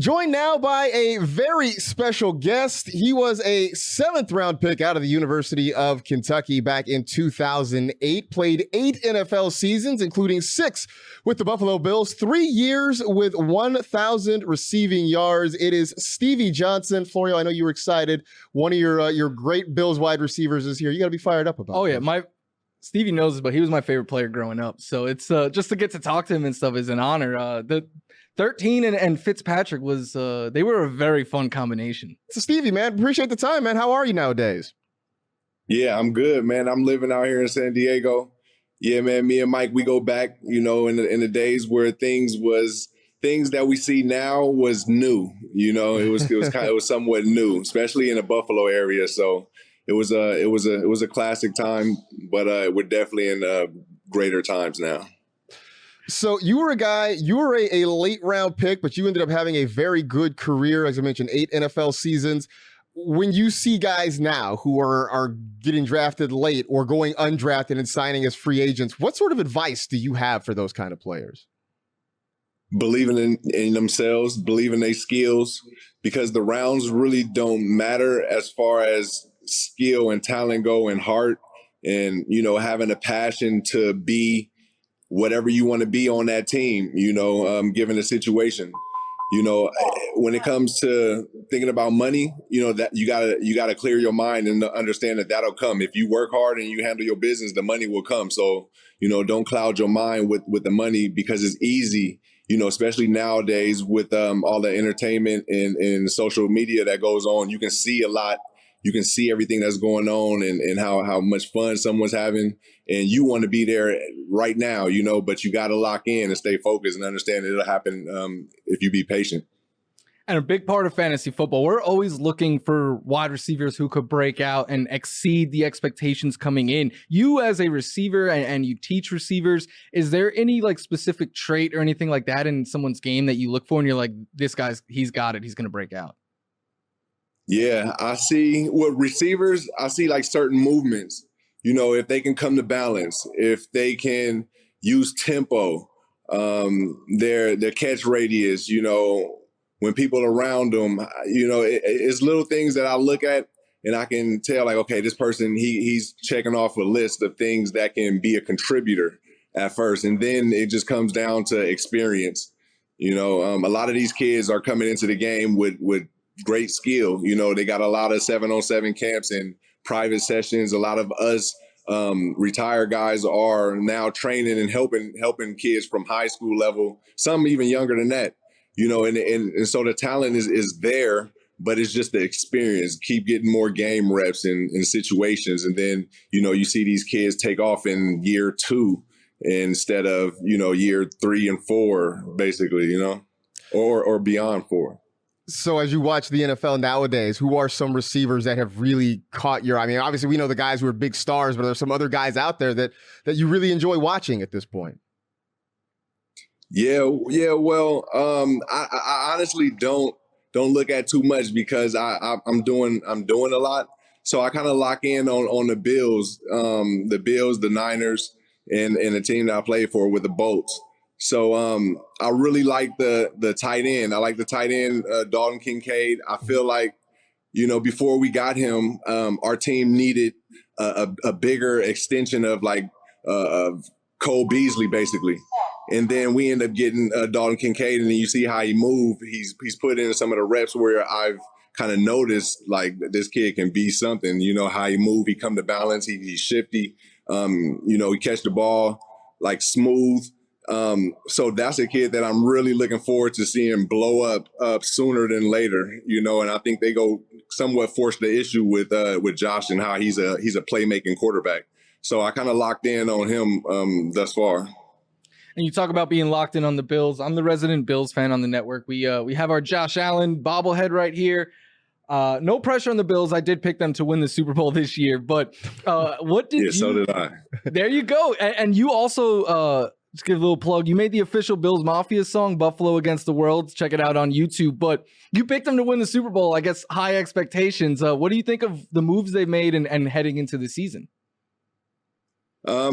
Joined now by a very special guest. He was a 7th-round pick out of the University of Kentucky back in 2008, played 8 NFL seasons, including 6 with the Buffalo Bills, 3 years with 1,000 receiving yards. It is Stevie Johnson. Florio, I know you were excited. One of your great Bills wide receivers is here. You got to be fired up about this. Yeah, Stevie knows this, but he was my favorite player growing up. So it's just to get to talk to him and stuff is an honor. The 13 and Fitzpatrick was they were a very fun combination. So Stevie, man, appreciate the time, man. How are you nowadays? Yeah, I'm good, man. I'm living out here in San Diego. Yeah, man, me and Mike, we go back, in the days where things that we see now was new. It was somewhat new, especially in the Buffalo area. So it was a classic time, but we're definitely in greater times now. So you were a late round pick, but you ended up having a very good career. As I mentioned, 8 NFL seasons. When you see guys now who are getting drafted late or going undrafted and signing as free agents, what sort of advice do you have for those kind of players? Believing in themselves, believing their skills, because the rounds really don't matter as far as skill and talent go and heart and, having a passion to be whatever you want to be on that team, given the situation. When it comes to thinking about money, that you gotta clear your mind and understand that that'll come. If you work hard and you handle your business, the money will come. So, don't cloud your mind with the money because it's easy, especially nowadays with all the entertainment and social media that goes on. You can see a lot. You can see everything that's going on and how much fun someone's having. And you want to be there right now, but you got to lock in and stay focused and understand that it'll happen if you be patient. And a big part of fantasy football, we're always looking for wide receivers who could break out and exceed the expectations coming in. You as a receiver and you teach receivers, is there any specific trait or anything like that in someone's game that you look for and you're like, this guy's, he's got it, he's going to break out? Yeah, I see with receivers, I see certain movements, if they can come to balance, if they can use tempo, their catch radius, when people around them, it's little things that I look at and I can tell okay, this person, he's checking off a list of things that can be a contributor at first. And then it just comes down to experience. A lot of these kids are coming into the game with great skill. They got a lot of 7-on-7 camps and private sessions. A lot of us retired guys are now training and helping kids from high school level, some even younger than that, and so the talent is there, but it's just the experience. Keep getting more game reps in situations. And then, you see these kids take off in year 2 instead of, year 3 and 4, basically, or beyond 4. So as you watch the NFL nowadays, who are some receivers that have really caught your, obviously we know the guys who are big stars, but there's some other guys out there that you really enjoy watching at this point? Yeah. Well, I honestly don't look at too much because I'm doing a lot. So I kind of lock in on the Bills, the Niners, and the team that I play for with the Bolts. So I really like the tight end. I like the tight end, Dalton Kincaid. I feel like, before we got him, our team needed a bigger extension of Cole Beasley, basically. And then we end up getting Dalton Kincaid, and then you see how he moved. He's put in some of the reps where I've kind of noticed this kid can be something. How he move, he come to balance, he's shifty. He catch the ball smooth. So that's a kid that I'm really looking forward to seeing blow up sooner than later, and I think they go somewhat force the issue with Josh and how he's a playmaking quarterback. So I kind of locked in on him thus far. And you talk about being locked in on the Bills. I'm the resident Bills fan on the network. We have our Josh Allen bobblehead right here. No pressure on the Bills. I did pick them to win the Super Bowl this year, but what did so did I. There you go. And you also just give a little plug. You made the official Bills Mafia song, Buffalo Against the World. Check it out on YouTube. But you picked them to win the Super Bowl. I guess high expectations. What do you think of the moves they've made and heading into the season? I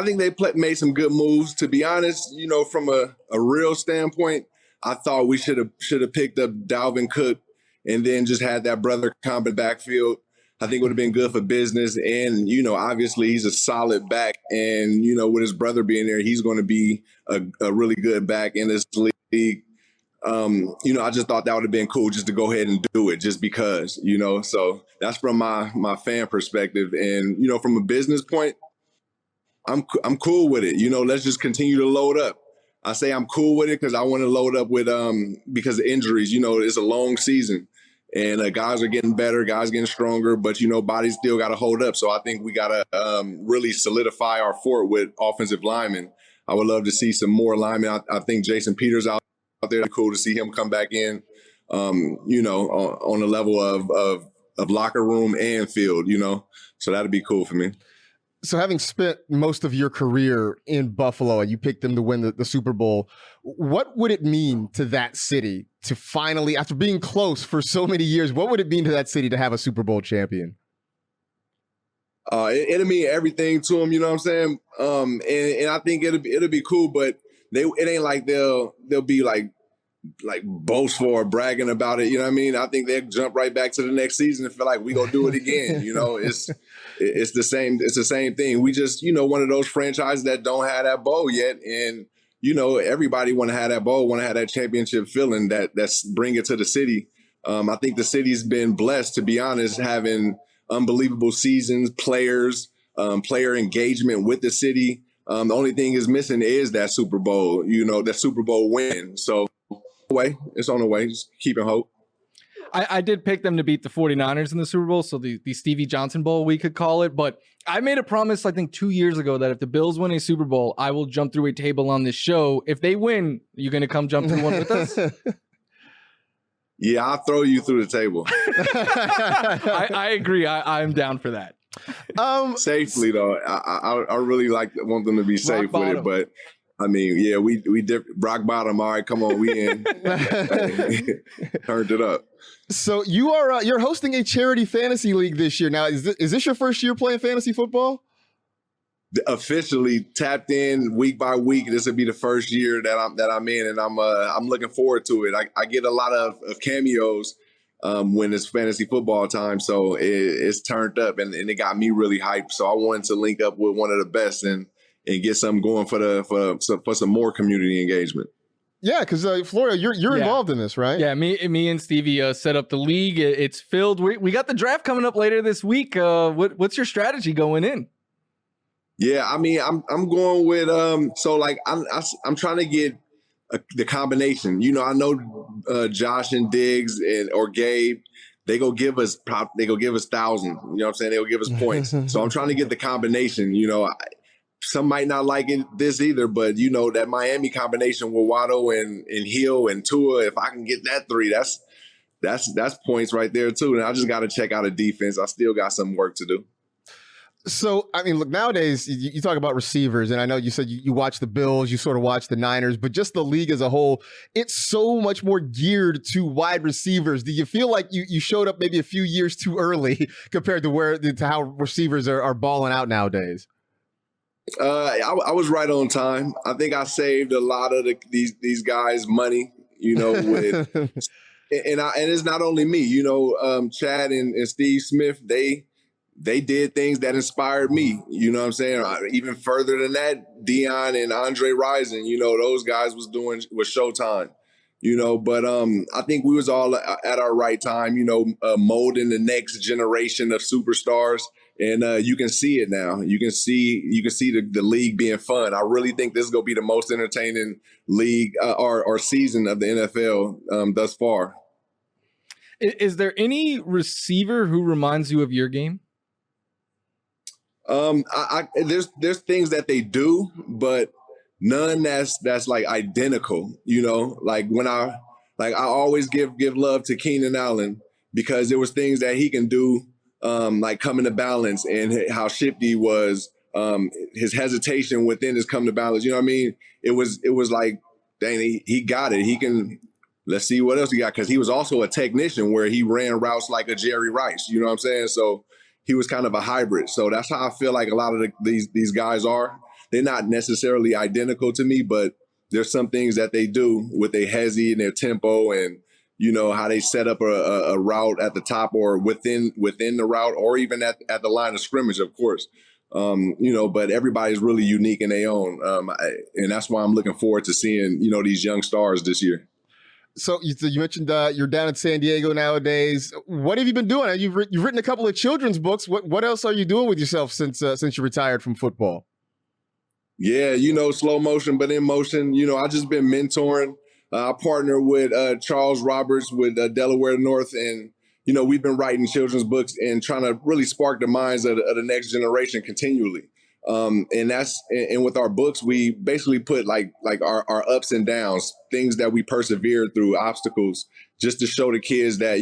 think they made some good moves. To be honest, from a real standpoint, I thought we should have picked up Dalvin Cook and then just had that brother combat backfield. I think it would have been good for business. And, obviously he's a solid back. And, with his brother being there, he's going to be a really good back in this league. I just thought that would have been cool just to go ahead and do it just because, so that's from my fan perspective. And, from a business point, I'm cool with it. Let's just continue to load up. I say I'm cool with it because I want to load up with because of injuries. It's a long season and guys are getting better, guys getting stronger, but bodies still got to hold up. So I think we got to really solidify our fort with offensive linemen. I would love to see some more linemen. I think Jason Peters out there, cool to see him come back in. On the level of locker room and field. So that'd be cool for me. So having spent most of your career in Buffalo and you picked them to win the Super Bowl, what would it mean to that city to finally, after being close for so many years, what would it mean to that city to have a Super Bowl champion? It'll mean everything to them, you know what I'm saying? And I think it'll be cool, but it ain't like they'll be like boastful or bragging about it. You know what I mean? I think they'll jump right back to the next season and feel like we gonna do it again. It's the same. It's the same thing. We just, one of those franchises that don't have that bowl yet. And, everybody want to have that bowl, want to have that championship feeling that's bring it to the city. I think the city's been blessed, to be honest, having unbelievable seasons, players, player engagement with the city. The only thing is missing is that Super Bowl, that Super Bowl win. So it's on the way. Just keeping hope. I did pick them to beat the 49ers in the Super Bowl, so the Stevie Johnson Bowl, we could call it. But I made a promise, I think 2 years ago, that if the Bills win a Super Bowl, I will jump through a table on this show. If they win, you going to come jump through one with us? Yeah, I'll throw you through the table. I agree. I'm down for that. Safely, though. I really want them to be safe with it, but I mean, yeah, we rock bottom. All right, come on, we in. Turned it up. So you're hosting a charity fantasy league this year. Now, is this your first year playing fantasy football? Officially tapped in week by week. This will be the first year that I'm in, and I'm looking forward to it. I get a lot of cameos when it's fantasy football time, so it's turned up, and it got me really hyped. So I wanted to link up with one of the best and get something going for some more community engagement. Yeah, because Florio, you're involved in this, right? Yeah, me and Stevie set up the league. It's filled. We got the draft coming up later this week. What's your strategy going in? Yeah, I mean, I'm going with I'm trying to get the combination. I know Josh and Diggs or Gabe, they go give us 1,000. You know what I'm saying? They'll give us points. So I'm trying to get the combination. Some might not like this either, but that Miami combination with Waddle and Hill and Tua, if I can get that three, that's points right there too. And I just got to check out a defense. I still got some work to do. So, I mean, look, nowadays you talk about receivers, and I know you said you watch the Bills, you sort of watch the Niners, but just the league as a whole, it's so much more geared to wide receivers. Do you feel like you showed up maybe a few years too early compared to how receivers are balling out nowadays? I was right on time. I think I saved a lot of these guys money, with, and it's not only me, Chad and Steve Smith, they did things that inspired me. You know what I'm saying? Even further than that, Dion and Andre Rison, those guys was Showtime. But I think we was all at our right time, molding the next generation of superstars. And you can see it now. You can see the league being fun. I really think this is going to be the most entertaining league or season of the NFL thus far. Is there any receiver who reminds you of your game? There's things that they do, but none that's like identical. Like when I always give love to Keenan Allen because there was things that he can do. Like coming to balance and how shifty was his hesitation within his come to balance. You know what I mean? It was like, dang, he got it. He can, let's see what else he got. Cause he was also a technician where he ran routes like a Jerry Rice. You know what I'm saying? So he was kind of a hybrid. So that's how I feel like a lot of these guys are. They're not necessarily identical to me, but there's some things that they do with their hezzy and their tempo, and how they set up a route at the top or within the route, or even at the line of scrimmage, of course. But everybody's really unique in their own, and that's why I'm looking forward to seeing these young stars this year. So you mentioned you're down in San Diego nowadays. What have you been doing? You've written a couple of children's books. What else are you doing with yourself since you retired from football? Yeah, slow motion, but in motion. I just been mentoring. I partner with Charles Roberts with Delaware North, and we've been writing children's books and trying to really spark the minds of the next generation continually. And with our books, we basically put like our ups and downs, things that we persevered through, obstacles, just to show the kids that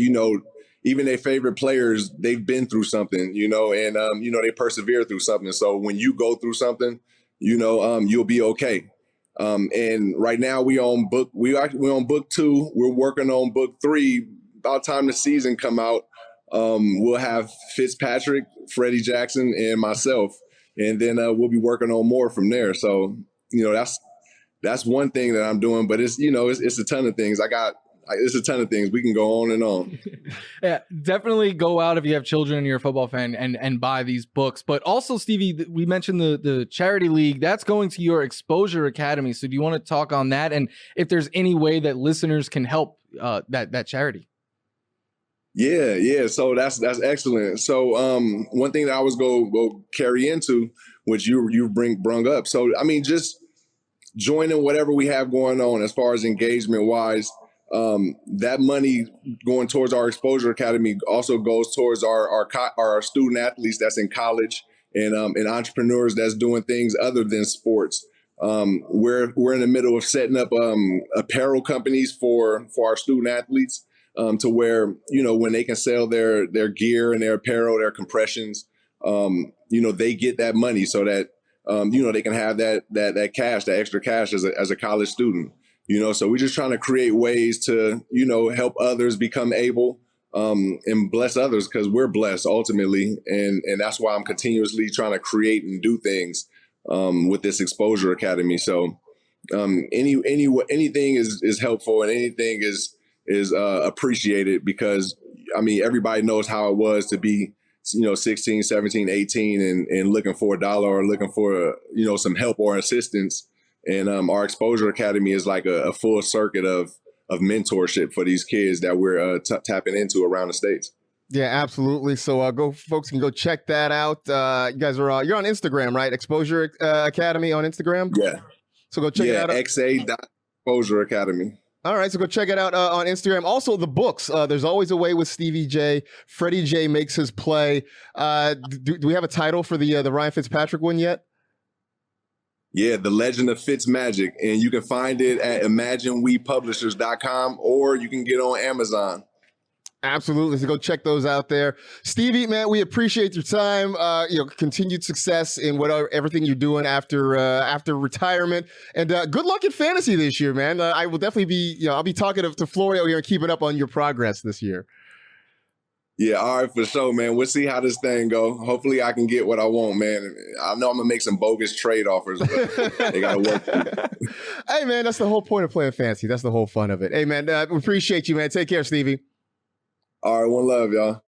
even their favorite players, they've been through something, and they persevere through something. So when you go through something, you'll be okay. And right now we on book 2. We're working on book 3. About time the season come out, we'll have Fitzpatrick, Freddie Jackson, and myself, and then we'll be working on more from there. So that's one thing that I'm doing, but it's a ton of things. It's a ton of things. We can go on and on. Yeah, definitely go out if you have children and you're a football fan and buy these books. But also, Stevie, we mentioned the charity league that's going to your Exposure Academy. So do you want to talk on that, and if there's any way that listeners can help that charity? Yeah. So that's excellent. So one thing that I was go carry into, which you brung up. So just joining whatever we have going on as far as engagement wise. That money going towards our Exposure Academy also goes towards our student athletes that's in college, and entrepreneurs that's doing things other than sports. We're in the middle of setting up apparel companies for our student athletes, to where when they can sell their gear and their apparel, their compressions, they get that money so that they can have that cash, that extra cash as a college student. So we're just trying to create ways to, help others become able, and bless others, because we're blessed ultimately. And that's why I'm continuously trying to create and do things with this Exposure Academy. So anything is helpful, and anything is appreciated, because everybody knows how it was to be 16, 17, 18 and looking for $1 or looking for some help or assistance. And our Exposure Academy is like a full circuit of mentorship for these kids that we're tapping into around the States. Yeah, absolutely. So folks can go check that out. You guys are you're on Instagram, right? Exposure Academy on Instagram. Yeah. So go check it out. XA.Exposure Academy. All right, so go check it out on Instagram. Also, the books. There's Always a Way with Stevie J. Freddie J makes his play. Do we have a title for the Ryan Fitzpatrick one yet? Yeah, The Legend of Fitzmagic. And you can find it at ImagineWePublishers.com, or you can get on Amazon. Absolutely. So go check those out there. Stevie, man, we appreciate your time. Continued success in everything you're doing after retirement, and good luck in fantasy this year, man. I will definitely be, I'll be talking to Florio here and keeping up on your progress this year. Yeah, all right, for sure, man. We'll see how this thing go. Hopefully I can get what I want, man. I know I'm going to make some bogus trade offers, but they got to work. Hey, man, that's the whole point of playing fantasy. That's the whole fun of it. Hey, man, we appreciate you, man. Take care, Stevie. All right, one love, y'all.